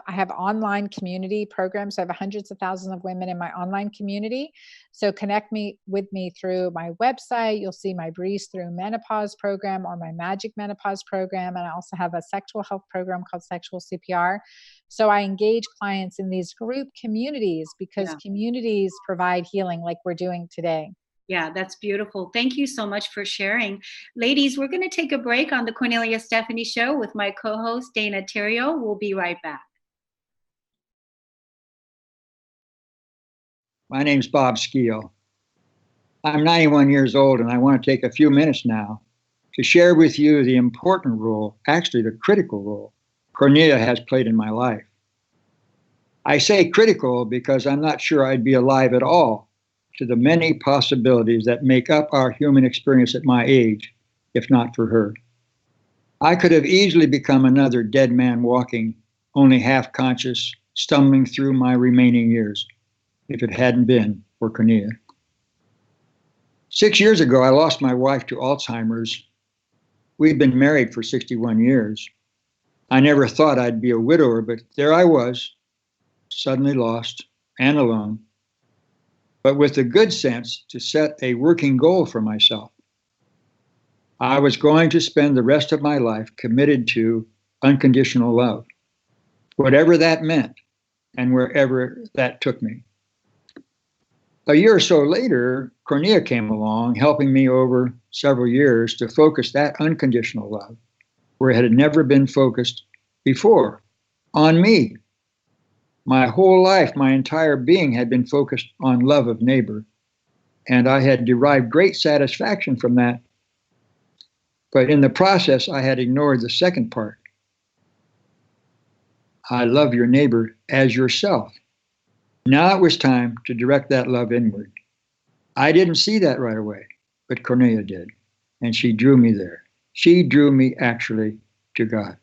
have online community programs. I have hundreds of thousands of women in my online community. So connect with me through my website. You'll see my Breeze Through Menopause program or my Magic Menopause program. And I also have a sexual health program called Sexual CPR. So I engage clients in these group communities because communities provide healing like we're doing today. Yeah, that's beautiful. Thank you so much for sharing. Ladies, we're going to take a break on the Kornelia Stephanie Show with my co-host, Dana Theriault. We'll be right back. My name's Bob Skeel. I'm 91 years old, and I want to take a few minutes now to share with you the important role, actually the critical role, Kornelia has played in my life. I say critical because I'm not sure I'd be alive at all to the many possibilities that make up our human experience at my age, if not for her. I could have easily become another dead man walking, only half conscious, stumbling through my remaining years, if it hadn't been for Kornelia. 6 years ago, I lost my wife to Alzheimer's. We'd been married for 61 years. I never thought I'd be a widower, but there I was, suddenly lost and alone, but with the good sense to set a working goal for myself. I was going to spend the rest of my life committed to unconditional love, whatever that meant and wherever that took me. A year or so later, Kornelia came along, helping me over several years to focus that unconditional love where it had never been focused before, on me. My whole life, my entire being had been focused on love of neighbor, and I had derived great satisfaction from that. But in the process, I had ignored the second part. I love your neighbor as yourself. Now it was time to direct that love inward. I didn't see that right away, but Kornelia did, and she drew me there. She drew me actually to God.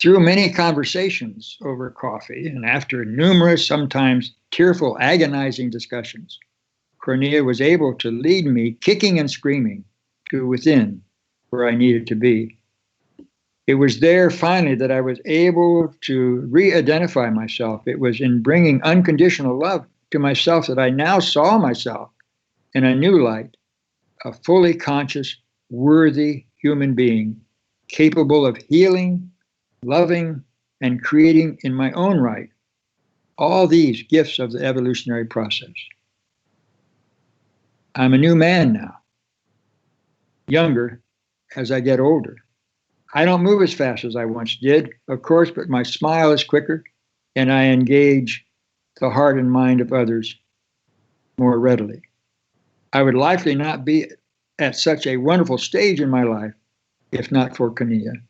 Through many conversations over coffee and after numerous, sometimes tearful, agonizing discussions, Kornelia was able to lead me, kicking and screaming, to within where I needed to be. It was there finally that I was able to re-identify myself. It was in bringing unconditional love to myself that I now saw myself in a new light, a fully conscious, worthy human being, capable of healing, loving, and creating in my own right all these gifts of the evolutionary process. I'm a new man now, younger as I get older. I don't move as fast as I once did, of course, but my smile is quicker, and I engage the heart and mind of others more readily. I would likely not be at such a wonderful stage in my life if not for Kornelia.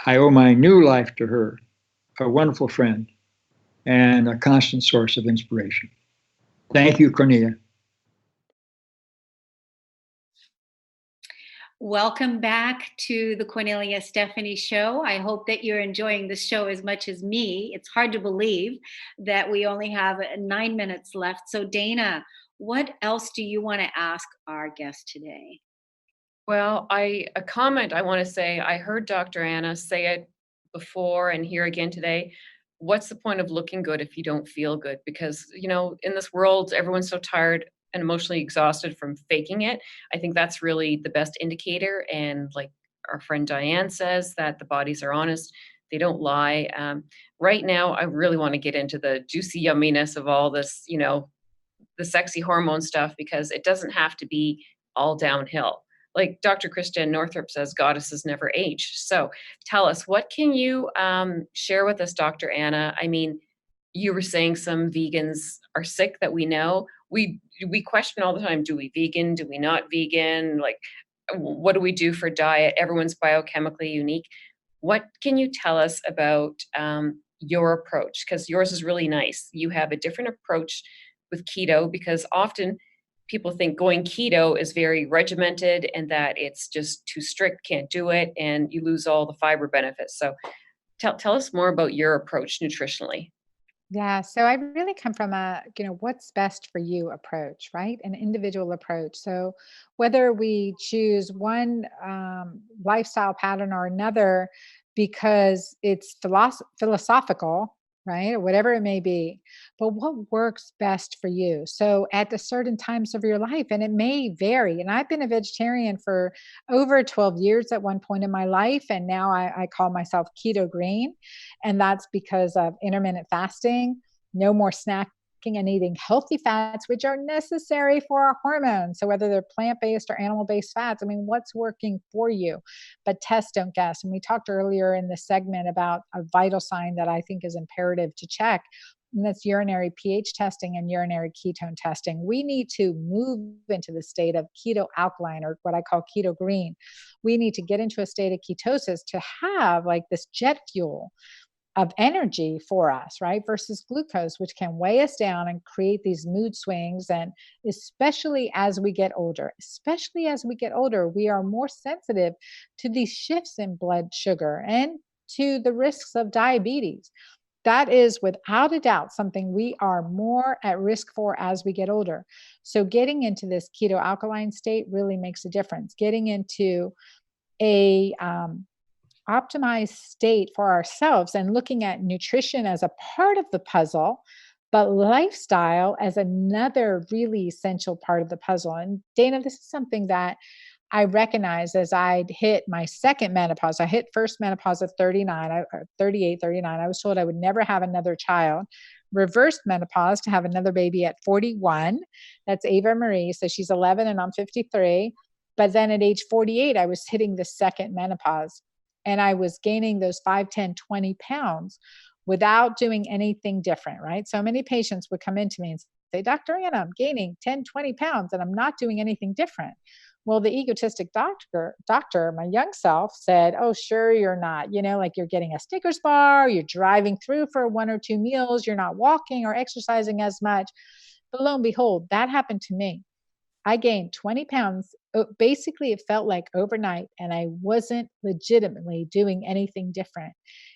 I owe my new life to her, a wonderful friend, and a constant source of inspiration. Thank you, Kornelia. Welcome back to the Cornelia Stephanie Show. I hope that you're enjoying the show as much as me. It's hard to believe that we only have 9 minutes left. So, Dana, what else do you want to ask our guest today? Well, a comment I want to say, I heard Dr. Anna say it before and here again today. What's the point of looking good if you don't feel good? Because, in this world, everyone's so tired and emotionally exhausted from faking it. I think that's really the best indicator. And like our friend Diane says, that the bodies are honest, they don't lie. Right now, I really want to get into the juicy yumminess of all this, the sexy hormone stuff, because it doesn't have to be all downhill. Like Dr. Christiane Northrup says, goddesses never age. So tell us, what can you share with us, Dr. Anna? I mean, you were saying some vegans are sick that we know. We question all the time, do we vegan? Do we not vegan? Like, what do we do for diet? Everyone's biochemically unique. What can you tell us about your approach? Because yours is really nice. You have a different approach with keto, because often people think going keto is very regimented and that it's just too strict, can't do it, and you lose all the fiber benefits. So tell us more about your approach nutritionally. Yeah, so I really come from a, what's best for you approach, right? An individual approach. So whether we choose one lifestyle pattern or another because it's philosophical, right? Or whatever it may be, but what works best for you? So at the certain times of your life, and it may vary. And I've been a vegetarian for over 12 years at one point in my life. And now I call myself keto green. And that's because of intermittent fasting, no more snacking, and eating healthy fats, which are necessary for our hormones. So whether they're plant-based or animal-based fats, I mean, what's working for you? But test, don't guess. And we talked earlier in the segment about a vital sign that I think is imperative to check, and that's urinary pH testing and urinary ketone testing. We need to move into the state of keto alkaline, or what I call keto green. We need to get into a state of ketosis to have like this jet fuel of energy for us, right? Versus glucose, which can weigh us down and create these mood swings. And especially as we get older, we are more sensitive to these shifts in blood sugar and to the risks of diabetes. That is without a doubt something we are more at risk for as we get older. So getting into this keto alkaline state really makes a difference. Getting into a optimized state for ourselves and looking at nutrition as a part of the puzzle, but lifestyle as another really essential part of the puzzle. And Dana, this is something that I recognized as I'd hit my second menopause. I hit first menopause at 39, 38, 39. I was told I would never have another child. Reversed menopause to have another baby at 41. That's Ava Marie. So she's 11 and I'm 53. But then at age 48, I was hitting the second menopause. And I was gaining those 5, 10, 20 pounds without doing anything different, right? So many patients would come into me and say, Dr. Anna, I'm gaining 10, 20 pounds and I'm not doing anything different. Well, the egotistic doctor, my young self said, oh, sure, you're not, like you're getting a Snickers bar, you're driving through for 1 or 2 meals, you're not walking or exercising as much. But lo and behold, that happened to me. I gained 20 pounds. Basically, it felt like overnight, and I wasn't legitimately doing anything different.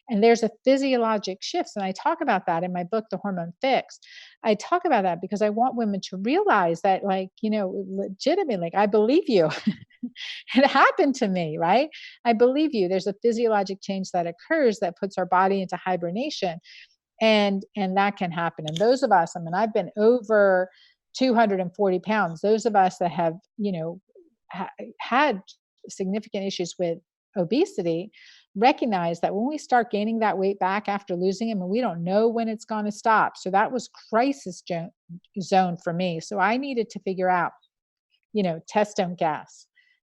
And there's a physiologic shift. And I talk about that in my book, The Hormone Fix. I talk about that because I want women to realize that, legitimately, I believe you. It happened to me, right? I believe you. There's a physiologic change that occurs that puts our body into hibernation. And that can happen. And those of us, I've been over 240 pounds. Those of us that have, had significant issues with obesity recognize that when we start gaining that weight back after losing it, we don't know when it's going to stop. So that was crisis zone for me. So I needed to figure out, test, don't gas.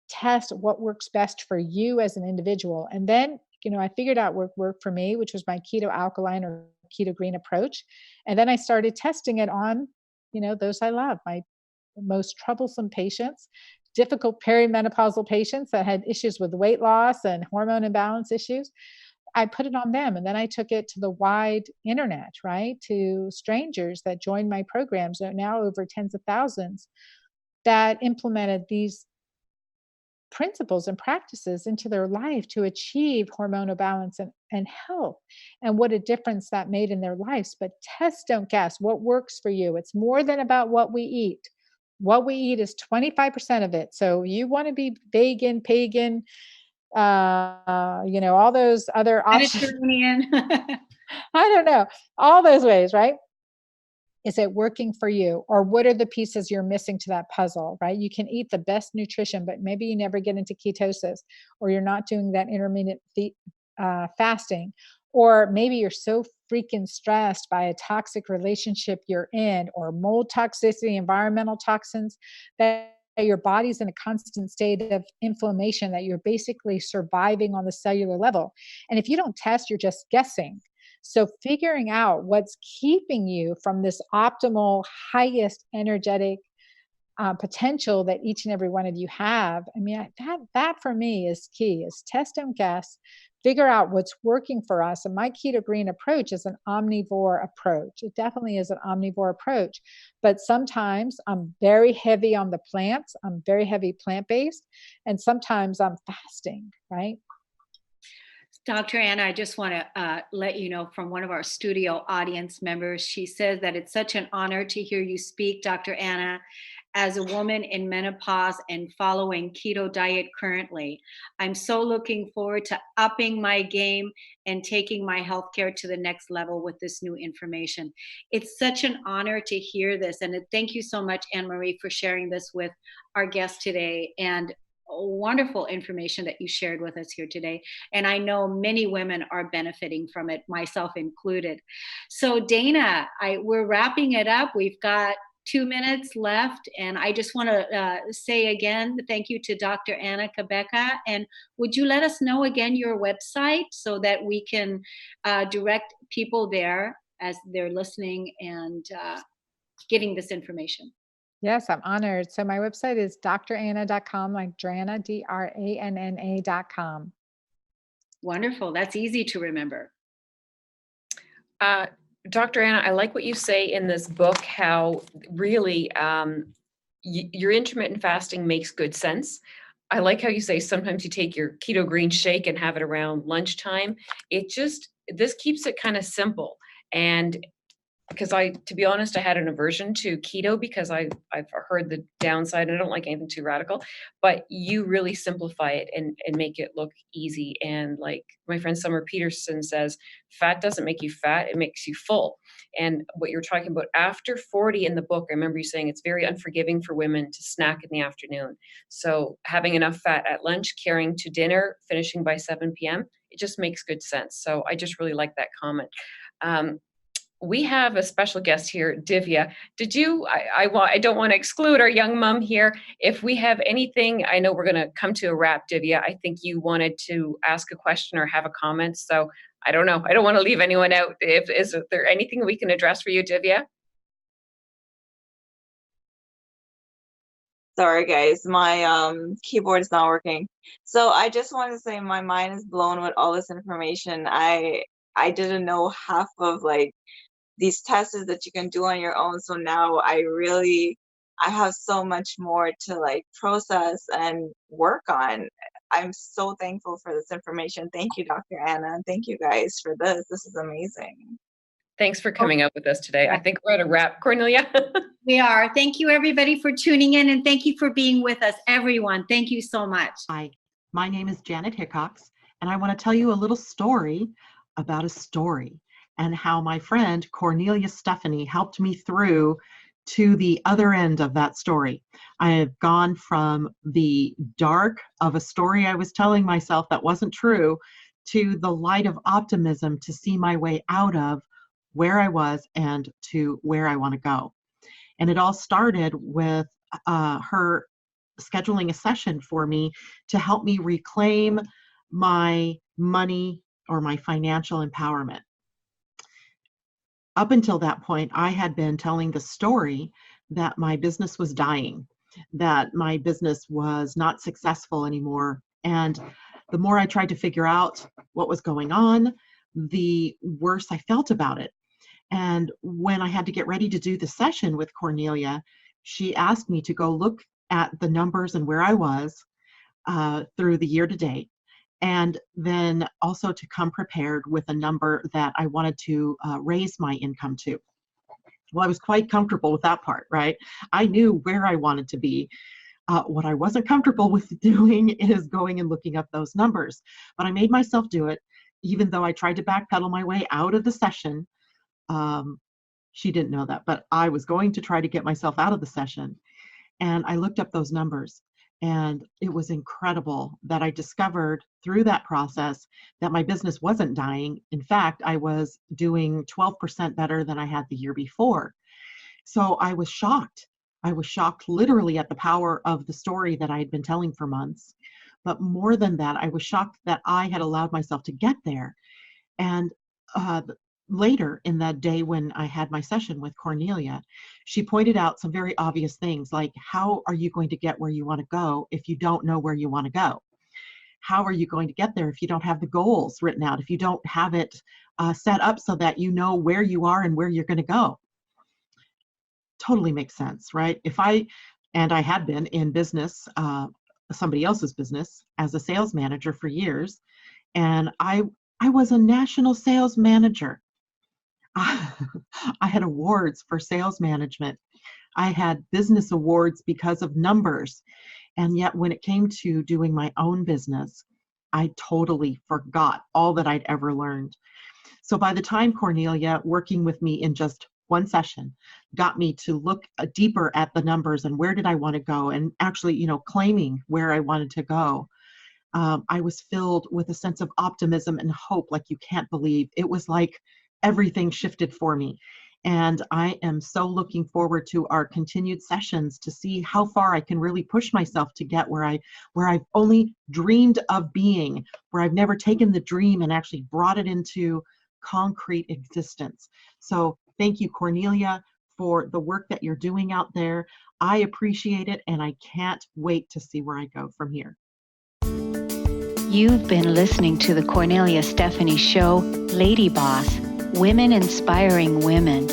Test what works best for you as an individual. And then, I figured out what worked for me, which was my keto alkaline or keto green approach. And then I started testing it on those I love, my most troublesome patients, difficult perimenopausal patients that had issues with weight loss and hormone imbalance issues. I put it on them. And then I took it to the wide internet, right? To strangers that joined my programs, now over tens of thousands, that implemented these principles and practices into their life to achieve hormonal balance and health, and what a difference that made in their lives. But test, don't guess. What works for you? It's more than about what we eat. What we eat is 25% of it. So you want to be vegan, pagan, all those other options. Mediterranean. I don't know, all those ways, right? Is it working for you? Or what are the pieces you're missing to that puzzle, right? You can eat the best nutrition, but maybe you never get into ketosis, or you're not doing that intermittent fasting, or maybe you're so freaking stressed by a toxic relationship you're in, or mold toxicity, environmental toxins, that your body's in a constant state of inflammation, that you're basically surviving on the cellular level. And if you don't test, you're just guessing. So figuring out what's keeping you from this optimal, highest energetic potential that each and every one of you have. I mean, that for me is key, is test and guess, figure out what's working for us. And my keto green approach is an omnivore approach. It definitely is an omnivore approach, but sometimes I'm very heavy on the plants. I'm very heavy plant-based, and sometimes I'm fasting, right? Dr. Anna, I just want to let you know from one of our studio audience members, she says that it's such an honor to hear you speak, Dr. Anna, as a woman in menopause and following keto diet currently. I'm so looking forward to upping my game and taking my healthcare to the next level with this new information. It's such an honor to hear this. And thank you so much, Anne-Marie, for sharing this with our guest today, and wonderful information that you shared with us here today. And I know many women are benefiting from it, myself included. So Dana, we're wrapping it up. We've got 2 minutes left. And I just want to say again, thank you to Dr. Anna Cabeca. And would you let us know again your website so that we can direct people there as they're listening and getting this information? Yes, I'm honored. So my website is dranna.com, like Drana, DRANNA.com. Wonderful. That's easy to remember. Dr. Anna, I like what you say in this book, how really your intermittent fasting makes good sense. I like how you say sometimes you take your keto green shake and have it around lunchtime. This keeps it kind of simple. And because to be honest, I had an aversion to keto because I've heard the downside, and I don't like anything too radical, but you really simplify it and make it look easy. And like my friend Summer Peterson says, fat doesn't make you fat, it makes you full. And what you're talking about after 40 in the book, I remember you saying it's very unforgiving for women to snack in the afternoon. So having enough fat at lunch, carrying to dinner, finishing by 7 p.m., it just makes good sense. So I just really like that comment. We have a special guest here, Divya. I don't want to exclude our young mom here. If we have anything, I know we're going to come to a wrap, Divya. I think you wanted to ask a question or have a comment. So I don't know. I don't want to leave anyone out. Is there anything we can address for you, Divya? Sorry, guys. My keyboard is not working. So I just want to say my mind is blown with all this information. I didn't know half of these tests that you can do on your own. So now I have so much more to process and work on. I'm so thankful for this information. Thank you, Dr. Anna. And thank you guys for this. This is amazing. Thanks for coming up with us today. I think we're at a wrap, Kornelia. We are. Thank you, everybody, for tuning in, and thank you for being with us, everyone. Thank you so much. Hi, my name is Janet Hickox, and I want to tell you a little story about a story, and how my friend Kornelia Stephanie helped me through to the other end of that story. I have gone from the dark of a story I was telling myself that wasn't true to the light of optimism to see my way out of where I was and to where I want to go. And it all started with her scheduling a session for me to help me reclaim my money or my financial empowerment. Up until that point, I had been telling the story that my business was dying, that my business was not successful anymore. And the more I tried to figure out what was going on, the worse I felt about it. And when I had to get ready to do the session with Kornelia, she asked me to go look at the numbers and where I was, through the year to date. And then also to come prepared with a number that I wanted to raise my income to. Well, I was quite comfortable with that part, right? I knew where I wanted to be. What I wasn't comfortable with doing is going and looking up those numbers. But I made myself do it, even though I tried to backpedal my way out of the session. She didn't know that, but I was going to try to get myself out of the session. And I looked up those numbers. And it was incredible that I discovered through that process that my business wasn't dying. In fact, I was doing 12% better than I had the year before. So I was shocked. I was shocked literally at the power of the story that I had been telling for months. But more than that, I was shocked that I had allowed myself to get there. And later in that day when I had my session with Kornelia, she pointed out some very obvious things like, how are you going to get where you want to go if you don't know where you want to go? How are you going to get there if you don't have the goals written out, if you don't have it set up so that you know where you are and where you're going to go? Totally makes sense, right? I had been in business, somebody else's business, as a sales manager for years, and I was a national sales manager. I had awards for sales management. I had business awards because of numbers. And yet when it came to doing my own business, I totally forgot all that I'd ever learned. So by the time Kornelia, working with me in just one session, got me to look deeper at the numbers and where did I want to go, and actually, claiming where I wanted to go, I was filled with a sense of optimism and hope like you can't believe. It was like everything shifted for me. And I am so looking forward to our continued sessions to see how far I can really push myself to get where I've only dreamed of being, where I've never taken the dream and actually brought it into concrete existence. So thank you, Kornelia, for the work that you're doing out there. I appreciate it, and I can't wait to see where I go from here. You've been listening to the Kornelia Stephanie Show, Lady Boss, Women Inspiring Women,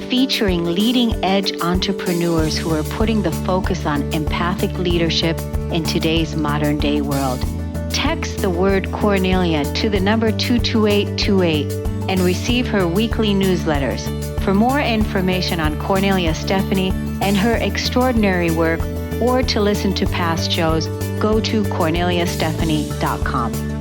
featuring leading-edge entrepreneurs who are putting the focus on empathic leadership in today's modern-day world. Text the word Kornelia to the number 22828 and receive her weekly newsletters. For more information on Kornelia Stephanie and her extraordinary work, or to listen to past shows, go to KorneliaStephanie.com.